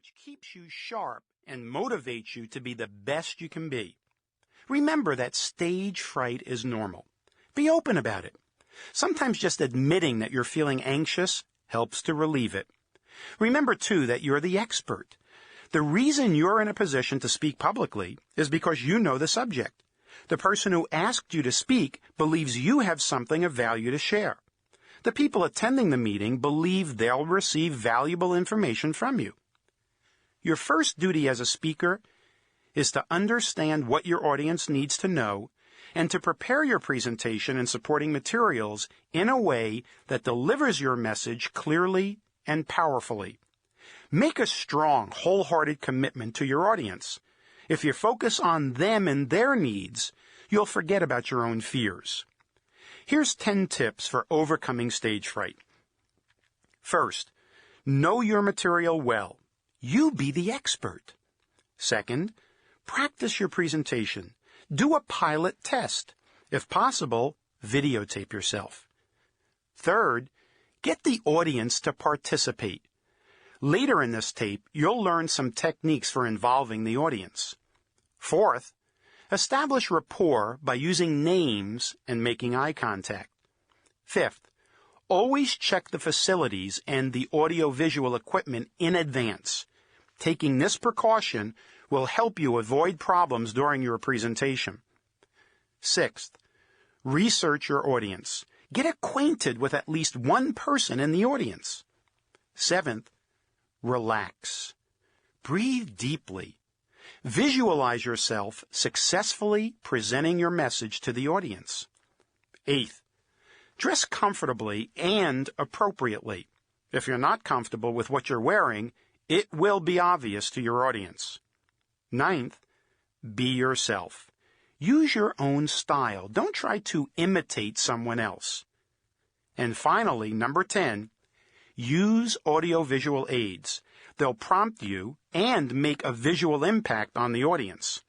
which keeps you sharp and motivates you to be the best you can be. Remember that stage fright is normal. Be open about it. Sometimes just admitting that you're feeling anxious helps to relieve it. Remember, too, that you're the expert. The reason you're in a position to speak publicly is because you know the subject. The person who asked you to speak believes you have something of value to share. The people attending the meeting believe they'll receive valuable information from you. Your first duty as a speaker is to understand what your audience needs to know and to prepare your presentation and supporting materials in a way that delivers your message clearly and powerfully. Make a strong, wholehearted commitment to your audience. If you focus on them and their needs, you'll forget about your own fears. Here's 10 tips for overcoming stage fright. First, know your material well. You be the expert. Second, practice your presentation. Do a pilot test. If possible, videotape yourself. Third, get the audience to participate. Later in this tape, you'll learn some techniques for involving the audience. Fourth, establish rapport by using names and making eye contact. Fifth, always check the facilities and the audiovisual equipment in advance. Taking this precaution will help you avoid problems during your presentation. Sixth, research your audience. Get acquainted with at least one person in the audience. Seventh, relax. Breathe deeply. Visualize yourself successfully presenting your message to the audience. Eighth, dress comfortably and appropriately. If you're not comfortable with what you're wearing, it will be obvious to your audience. Ninth, be yourself. Use your own style. Don't try to imitate someone else. And finally, number 10, use audiovisual aids. They'll prompt you and make a visual impact on the audience.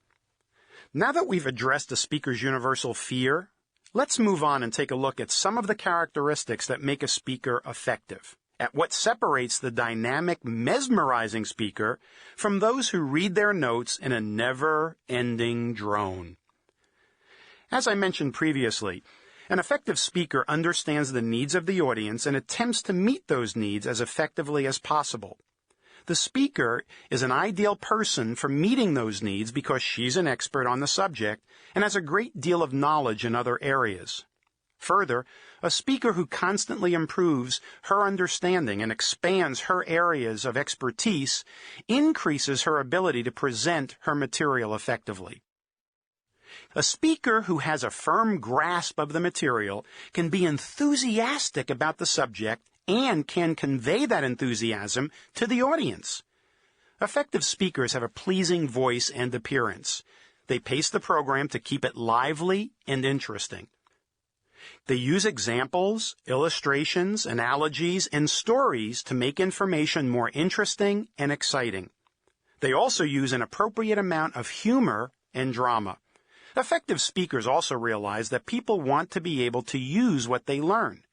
Now that we've addressed the speaker's universal fear, let's move on and take a look at some of the characteristics that make a speaker effective, at what separates the dynamic, mesmerizing speaker from those who read their notes in a never-ending drone. As I mentioned previously, an effective speaker understands the needs of the audience and attempts to meet those needs as effectively as possible. The speaker is an ideal person for meeting those needs because she's an expert on the subject and has a great deal of knowledge in other areas. Further, a speaker who constantly improves her understanding and expands her areas of expertise increases her ability to present her material effectively. A speaker who has a firm grasp of the material can be enthusiastic about the subject and can convey that enthusiasm to the audience. Effective speakers have a pleasing voice and appearance. They pace the program to keep it lively and interesting. They use examples, illustrations, analogies, and stories to make information more interesting and exciting. They also use an appropriate amount of humor and drama. Effective speakers also realize that people want to be able to use what they learn.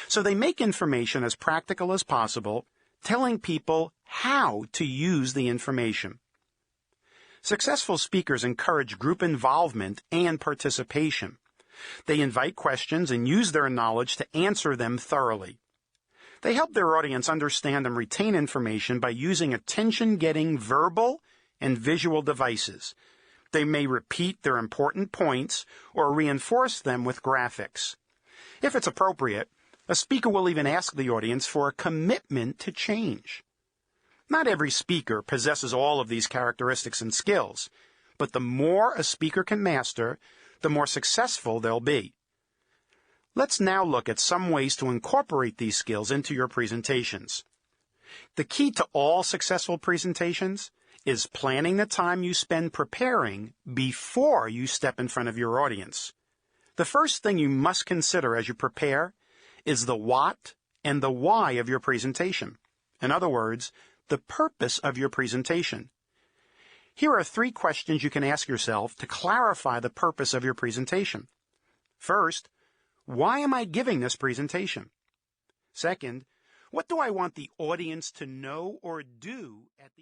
So they make information as practical as possible, telling people how to use the information. Successful speakers encourage group involvement and participation. They invite questions and use their knowledge to answer them thoroughly. They help their audience understand and retain information by using attention-getting verbal and visual devices. They may repeat their important points or reinforce them with graphics. If it's appropriate, a speaker will even ask the audience for a commitment to change. Not every speaker possesses all of these characteristics and skills, but the more a speaker can master, the more successful they'll be. Let's now look at some ways to incorporate these skills into your presentations. The key to all successful presentations is planning the time you spend preparing before you step in front of your audience. The first thing you must consider as you prepare is the what and the why of your presentation. In other words, the purpose of your presentation. Here are 3 questions you can ask yourself to clarify the purpose of your presentation. First, why am I giving this presentation? Second, what do I want the audience to know or do at the